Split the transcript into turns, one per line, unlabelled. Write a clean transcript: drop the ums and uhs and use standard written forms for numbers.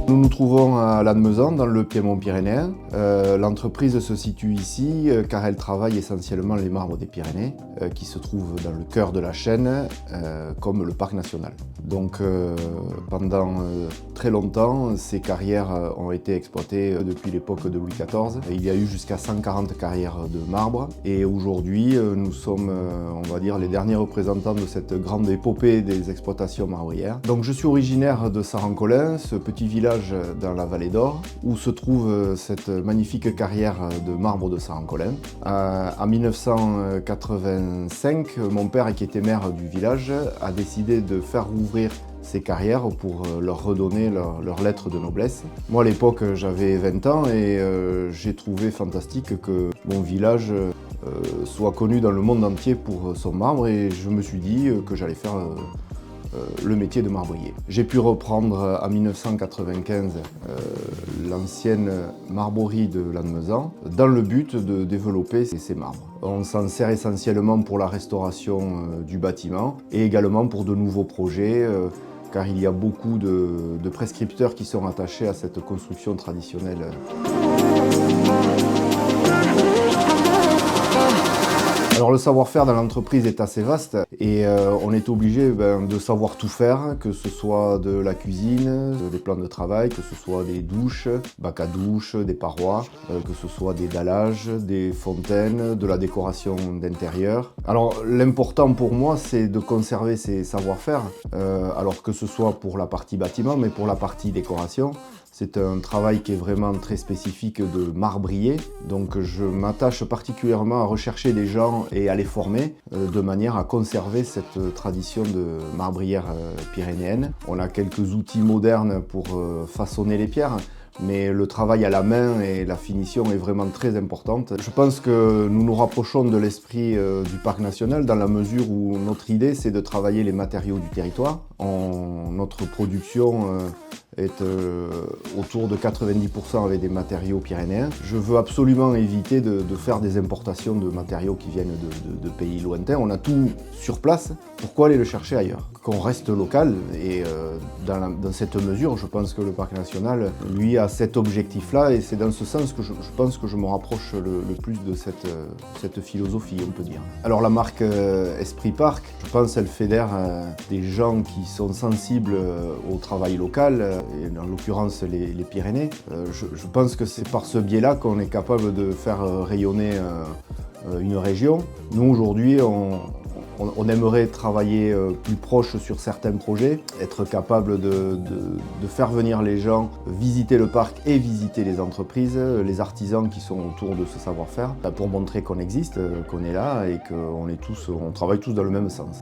Nous nous trouvons à Lannemezan, dans le Piémont pyrénéen. L'entreprise se situe ici car elle travaille essentiellement les marbres des Pyrénées, qui se trouvent dans le cœur de la chaîne, comme le parc national. Donc pendant très longtemps, ces carrières ont été exploitées depuis l'époque de Louis XIV. Il y a eu jusqu'à 140 carrières de marbre et aujourd'hui, nous sommes, on va dire, les derniers représentants de cette grande épopée des exploitations marbrières. Donc je suis originaire de Sarancolin, ce petit village dans la vallée d'Or, où se trouve cette magnifique carrière de marbre de Sarancolin. En 1985, mon père, qui était maire du village, a décidé de faire rouvrir ces carrières pour leur redonner leur lettre de noblesse. Moi, à l'époque, j'avais 20 ans et j'ai trouvé fantastique que mon village soit connu dans le monde entier pour son marbre, et je me suis dit que j'allais faire le métier de marbrier. J'ai pu reprendre en 1995 l'ancienne marbrerie de Lannemezan dans le but de développer ces marbres. On s'en sert essentiellement pour la restauration du bâtiment et également pour de nouveaux projets, car il y a beaucoup de prescripteurs qui sont attachés à cette construction traditionnelle. Alors le savoir-faire dans l'entreprise est assez vaste et on est obligé de savoir tout faire, que ce soit de la cuisine, des plans de travail, que ce soit des douches, bacs à douche, des parois, que ce soit des dallages, des fontaines, de la décoration d'intérieur. Alors l'important pour moi, c'est de conserver ces savoir-faire, alors que ce soit pour la partie bâtiment, mais pour la partie décoration. C'est un travail qui est vraiment très spécifique de marbrier, donc je m'attache particulièrement à rechercher des gens et à les former de manière à conserver cette tradition de marbrière pyrénéenne. On a quelques outils modernes pour façonner les pierres, mais le travail à la main et la finition est vraiment très importante. Je pense que nous nous rapprochons de l'esprit du parc national dans la mesure où notre idée, c'est de travailler les matériaux du territoire. Notre production est autour de 90% avec des matériaux pyrénéens. Je veux absolument éviter de faire des importations de matériaux qui viennent de pays lointains. On a tout sur place, pourquoi aller le chercher ailleurs? Qu'on reste local, et dans cette mesure, je pense que le parc national, lui, a cet objectif-là, et c'est dans ce sens que je pense que je me rapproche le plus de cette philosophie, on peut dire. Alors la marque Esprit Parc, je pense qu'elle fédère des gens qui sont sensibles au travail local, et en l'occurrence les Pyrénées. Je pense que c'est par ce biais-là qu'on est capable de faire rayonner une région. Nous, aujourd'hui, on aimerait travailler plus proche sur certains projets, être capable de faire venir les gens visiter le parc et visiter les entreprises, les artisans qui sont autour de ce savoir-faire, pour montrer qu'on existe, qu'on est là et qu'on travaille tous dans le même sens.